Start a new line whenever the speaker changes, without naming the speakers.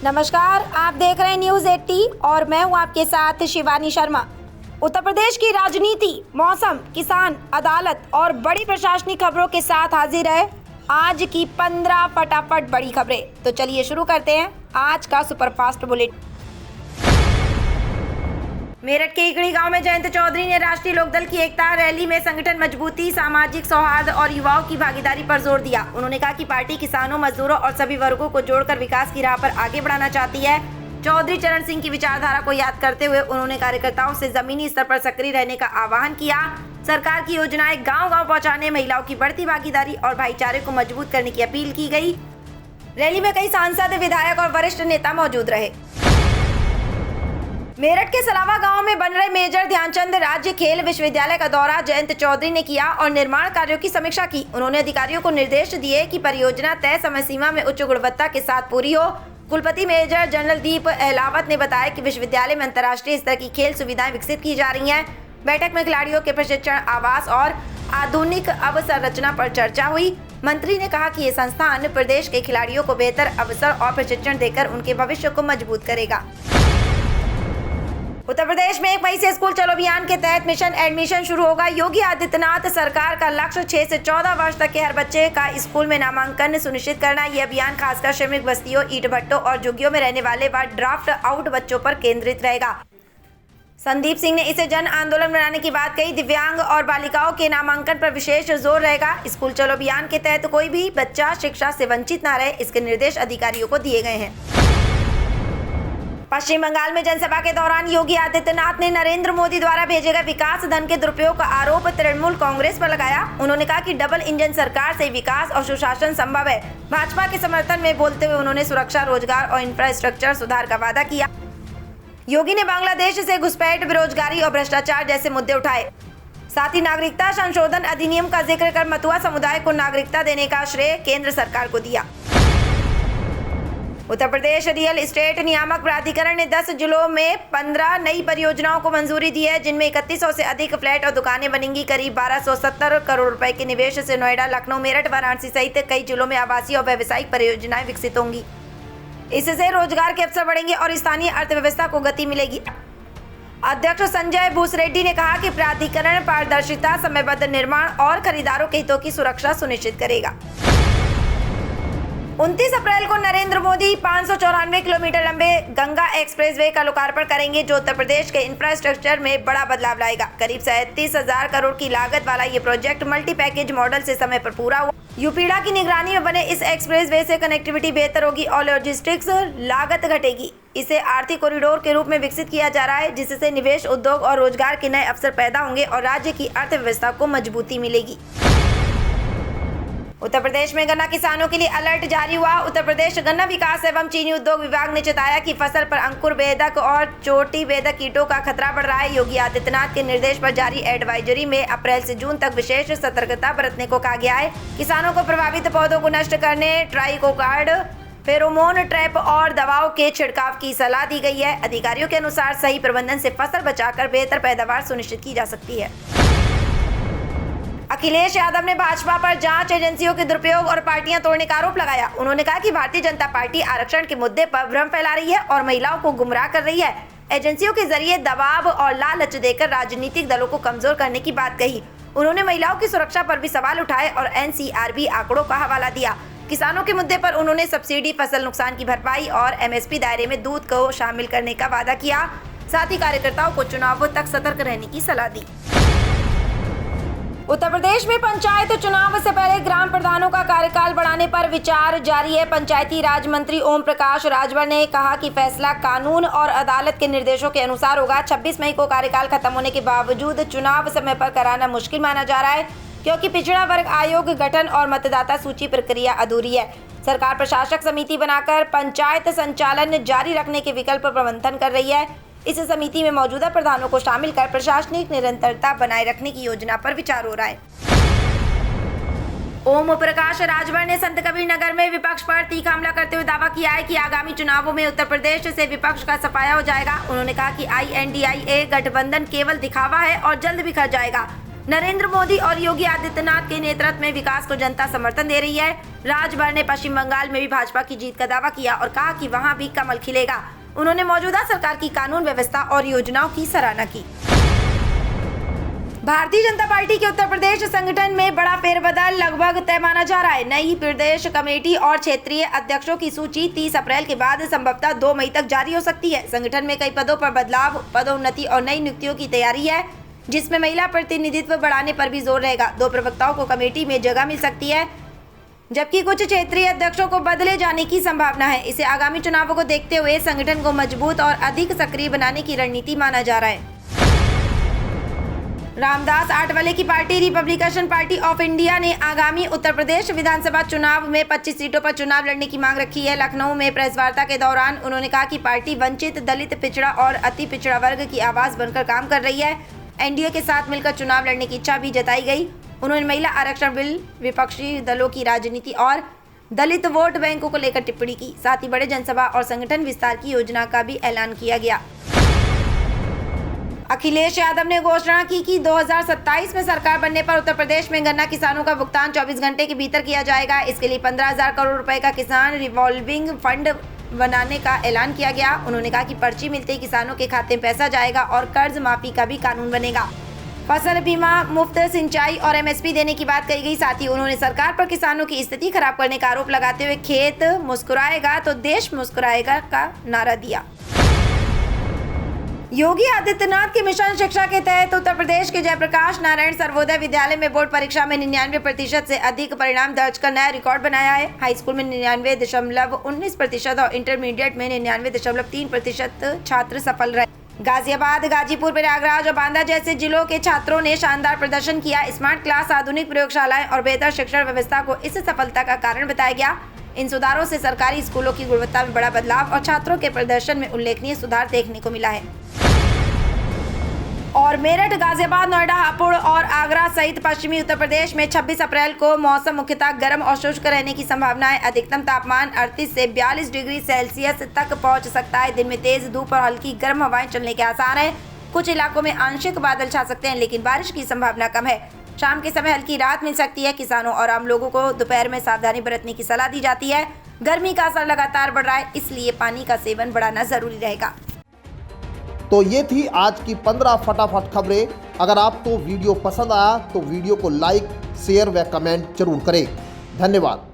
नमस्कार, आप देख रहे हैं न्यूज़ 80 और मैं हूं आपके साथ शिवानी शर्मा। उत्तर प्रदेश की राजनीति, मौसम, किसान, अदालत और बड़ी प्रशासनिक खबरों के साथ हाजिर है आज की 15 फटाफट बड़ी खबरें। तो चलिए शुरू करते हैं आज का सुपरफास्ट बुलेटिन। मेरठ के इकड़ी गांव में जयंत चौधरी ने राष्ट्रीय लोकदल की एकता रैली में संगठन मजबूती, सामाजिक सौहार्द और युवाओं की भागीदारी पर जोर दिया। उन्होंने कहा कि पार्टी किसानों, मजदूरों और सभी वर्गों को जोड़कर विकास की राह पर आगे बढ़ाना चाहती है। चौधरी चरण सिंह की विचारधारा को याद करते हुए उन्होंने कार्यकर्ताओं से जमीनी स्तर पर सक्रिय रहने का आह्वान किया। सरकार की योजनाएं गाँव-गाँव पहुँचाने, महिलाओं की बढ़ती भागीदारी और भाईचारे को मजबूत करने की अपील की गयी। रैली में कई सांसद, विधायक और वरिष्ठ नेता मौजूद रहे। मेरठ के सलावा गांव में बन रहे मेजर ध्यानचंद राज्य खेल विश्वविद्यालय का दौरा जयंत चौधरी ने किया और निर्माण कार्यों की समीक्षा की। उन्होंने अधिकारियों को निर्देश दिए कि परियोजना तय समय सीमा में उच्च गुणवत्ता के साथ पूरी हो। कुलपति मेजर जनरल दीप अहलावत ने बताया कि विश्वविद्यालय में अंतर्राष्ट्रीय स्तर की खेल सुविधाएं विकसित की जा रही हैं। बैठक में खिलाड़ियों के प्रशिक्षण, आवास और आधुनिक अवसंरचना पर चर्चा हुई। मंत्री ने कहा कि ये संस्थान प्रदेश के खिलाड़ियों को बेहतर अवसर और प्रशिक्षण देकर उनके भविष्य को मजबूत करेगा। उत्तर प्रदेश में 1 मई से स्कूल चलो अभियान के तहत मिशन एडमिशन शुरू होगा। योगी आदित्यनाथ सरकार का लक्ष्य 6 से 14 वर्ष तक के हर बच्चे का स्कूल में नामांकन सुनिश्चित करना। ये अभियान खासकर श्रमिक बस्तियों, ईंट भट्टों और झुग्गियों में रहने वाले व ड्राफ्ट आउट बच्चों पर केंद्रित रहेगा। संदीप सिंह ने इसे जन आंदोलन बनाने की बात कही। दिव्यांग और बालिकाओं के नामांकन पर विशेष जोर रहेगा। स्कूल चलो अभियान के तहत कोई भी बच्चा शिक्षा से वंचित न रहे, इसके निर्देश अधिकारियों को दिए गए हैं। पश्चिम बंगाल में जनसभा के दौरान योगी आदित्यनाथ ने नरेंद्र मोदी द्वारा भेजे गए विकास धन के दुरुपयोग का आरोप तृणमूल कांग्रेस पर लगाया। उन्होंने कहा कि डबल इंजन सरकार से विकास और सुशासन संभव है। भाजपा के समर्थन में बोलते हुए उन्होंने सुरक्षा, रोजगार और इंफ्रास्ट्रक्चर सुधार का वादा किया। योगी ने बांग्लादेश से घुसपैठ, बेरोजगारी और भ्रष्टाचार जैसे मुद्दे उठाए। साथ ही नागरिकता संशोधन अधिनियम का जिक्र कर मथुआ समुदाय को नागरिकता देने का श्रेय केंद्र सरकार को दिया। उत्तर प्रदेश रियल एस्टेट नियामक प्राधिकरण ने 10 जिलों में 15 नई परियोजनाओं को मंजूरी दी है, जिनमें 3100 से अधिक फ्लैट और दुकानें बनेंगी। करीब 1270 करोड़ रुपए के निवेश से नोएडा, लखनऊ, मेरठ, वाराणसी सहित कई जिलों में आवासीय और व्यावसायिक परियोजनाएं विकसित होंगी। इससे रोजगार के अवसर बढ़ेंगे और स्थानीय अर्थव्यवस्था को गति मिलेगी। अध्यक्ष संजय भूसरेड्डी ने कहा कि प्राधिकरण पारदर्शिता, समयबद्ध निर्माण और खरीदारों के हितों की सुरक्षा सुनिश्चित करेगा। 29 अप्रैल को नरेंद्र मोदी 594 किलोमीटर लंबे गंगा एक्सप्रेसवे का लोकार्पण करेंगे, जो उत्तर प्रदेश के इंफ्रास्ट्रक्चर में बड़ा बदलाव लाएगा। करीब 37,000 करोड़ की लागत वाला ये प्रोजेक्ट मल्टी पैकेज मॉडल से समय पर पूरा हुआ। यूपीडा की निगरानी में बने इस एक्सप्रेसवे से कनेक्टिविटी बेहतर होगी और लॉजिस्टिक्स लागत घटेगी। इसे आर्थिक कॉरिडोर के रूप में विकसित किया जा रहा है, जिससे निवेश, उद्योग और रोजगार के नए अवसर पैदा होंगे और राज्य की अर्थव्यवस्था को मजबूती मिलेगी। उत्तर प्रदेश में गन्ना किसानों के लिए अलर्ट जारी हुआ। उत्तर प्रदेश गन्ना विकास एवं चीनी उद्योग विभाग ने चेताया कि फसल पर अंकुर बेधक और चोटी बेधक कीटों का खतरा बढ़ रहा है। योगी आदित्यनाथ के निर्देश पर जारी एडवाइजरी में अप्रैल से जून तक विशेष सतर्कता बरतने को कहा गया है। किसानों को प्रभावित पौधों को नष्ट करने, ट्राइकोकार्ड, फेरोमोन ट्रैप और दवाओं के छिड़काव की सलाह दी गई है। अधिकारियों के अनुसार सही प्रबंधन से फसल बचाकर बेहतर पैदावार सुनिश्चित की जा सकती है। अखिलेश यादव ने भाजपा पर जांच एजेंसियों के दुरुपयोग और पार्टियां तोड़ने का आरोप लगाया। उन्होंने कहा कि भारतीय जनता पार्टी आरक्षण के मुद्दे पर भ्रम फैला रही है और महिलाओं को गुमराह कर रही है। एजेंसियों के जरिए दबाव और लालच देकर राजनीतिक दलों को कमजोर करने की बात कही। उन्होंने महिलाओं की सुरक्षा पर भी सवाल उठाए और एनसीआरबी आंकड़ों का हवाला दिया। किसानों के मुद्दे पर उन्होंने सब्सिडी, फसल नुकसान की भरपाई और एमएसपी दायरे में दूध को शामिल करने का वादा किया। साथ ही कार्यकर्ताओं को चुनावों तक सतर्क रहने की सलाह दी। उत्तर प्रदेश में पंचायत चुनाव से पहले ग्राम प्रधानों का कार्यकाल बढ़ाने पर विचार जारी है। पंचायती राज मंत्री ओम प्रकाश राजभर ने कहा कि फैसला कानून और अदालत के निर्देशों के अनुसार होगा। 26 मई को कार्यकाल खत्म होने के बावजूद चुनाव समय पर कराना मुश्किल माना जा रहा है, क्योंकि पिछड़ा वर्ग आयोग गठन और मतदाता सूची प्रक्रिया अधूरी है। सरकार प्रशासक समिति बनाकर पंचायत संचालन जारी रखने के विकल्प पर मंथन कर रही है। इस समिति में मौजूदा प्रधानों को शामिल कर प्रशासनिक निरंतरता बनाए रखने की योजना पर विचार हो रहा है। ओम प्रकाश राजभर ने संत कबीर नगर में विपक्ष पर तीखा हमला करते हुए दावा किया है कि आगामी चुनावों में उत्तर प्रदेश से विपक्ष का सफाया हो जाएगा। उन्होंने कहा कि INDIA गठबंधन केवल दिखावा है और जल्द बिखर जाएगा। नरेंद्र मोदी और योगी आदित्यनाथ के नेतृत्व में विकास को जनता समर्थन दे रही है। राजभर ने पश्चिम बंगाल में भी भाजपा की जीत का दावा किया और कहा कि वहां भी कमल खिलेगा। उन्होंने मौजूदा सरकार की कानून व्यवस्था और योजनाओं की सराहना की। भारतीय जनता पार्टी के उत्तर प्रदेश संगठन में बड़ा फेरबदल लगभग तय माना जा रहा है। नई प्रदेश कमेटी और क्षेत्रीय अध्यक्षों की सूची 30 अप्रैल के बाद संभवतः 2 मई तक जारी हो सकती है। संगठन में कई पदों पर बदलाव, पदोन्नति और नई नियुक्तियों की तैयारी है, जिसमें महिला प्रतिनिधित्व बढ़ाने पर भी जोर रहेगा। 2 प्रवक्ताओं को कमेटी में जगह मिल सकती है, जबकि कुछ क्षेत्रीय अध्यक्षों को बदले जाने की संभावना है। इसे आगामी चुनावों को देखते हुए संगठन को मजबूत और अधिक सक्रिय बनाने की रणनीति माना जा रहा है। रामदास आठवले की party Republican party of India ने आगामी उत्तर प्रदेश विधानसभा चुनाव में 25 सीटों पर चुनाव लड़ने की मांग रखी है। लखनऊ में प्रेस वार्ता के दौरान उन्होंने कहा कि पार्टी वंचित, दलित, पिछड़ा और अति पिछड़ा वर्ग की आवाज बनकर काम कर रही है। एनडीए के साथ मिलकर चुनाव लड़ने की इच्छा भी जताई गई। उन्होंने महिला आरक्षण बिल, विपक्षी दलों की राजनीति और दलित वोट बैंकों को लेकर टिप्पणी की। साथ ही बड़े जनसभा और संगठन विस्तार की योजना का भी ऐलान किया गया। अखिलेश यादव ने घोषणा की कि 2027 में सरकार बनने पर उत्तर प्रदेश में गन्ना किसानों का भुगतान 24 घंटे के भीतर किया जाएगा। इसके लिए 15,000 करोड़ रुपए का किसान रिवॉल्विंग फंड बनाने का ऐलान किया गया। उन्होंने कहा कि पर्ची मिलते ही किसानों के खाते में पैसा जाएगा और कर्ज माफी का भी कानून बनेगा। फसल बीमा, मुफ्त सिंचाई और एमएसपी देने की बात कही गई। साथ ही उन्होंने सरकार पर किसानों की स्थिति खराब करने का आरोप लगाते हुए खेत मुस्कुराएगा तो देश मुस्कुराएगा का नारा दिया। योगी आदित्यनाथ के मिशन शिक्षा के तहत उत्तर प्रदेश के जयप्रकाश नारायण सर्वोदय विद्यालय में बोर्ड परीक्षा में 99% से अधिक परिणाम दर्ज कर नया रिकॉर्ड बनाया है। हाई स्कूल में 99.19% और इंटरमीडिएट में 99.3% छात्र सफल रहे। गाजियाबाद, गाजीपुर, प्रयागराज और बांदा जैसे जिलों के छात्रों ने शानदार प्रदर्शन किया। स्मार्ट क्लास, आधुनिक प्रयोगशालाएं और बेहतर शिक्षण व्यवस्था को इस सफलता का कारण बताया गया। इन सुधारों से सरकारी स्कूलों की गुणवत्ता में बड़ा बदलाव और छात्रों के प्रदर्शन में उल्लेखनीय सुधार देखने को मिला है। और मेरठ, गाजियाबाद, नोएडा, हापुड़ और आगरा सहित पश्चिमी उत्तर प्रदेश में 26 अप्रैल को मौसम मुख्यतः गर्म और शुष्क रहने की संभावना है। अधिकतम तापमान 38 से 42 डिग्री सेल्सियस तक पहुंच सकता है। दिन में तेज धूप और हल्की गर्म हवाएं चलने के आसार हैं। कुछ इलाकों में आंशिक बादल छा सकते हैं, लेकिन बारिश की संभावना कम है। शाम के समय हल्की राहत मिल सकती है। किसानों और आम लोगों को दोपहर में सावधानी बरतने की सलाह दी जाती है। गर्मी का असर लगातार बढ़ रहा है, इसलिए पानी का सेवन बढ़ाना जरूरी रहेगा।
तो ये थी आज की 15 फटाफट खबरें। अगर आपको वीडियो पसंद आया तो वीडियो को लाइक, शेयर व कमेंट जरूर करें। धन्यवाद।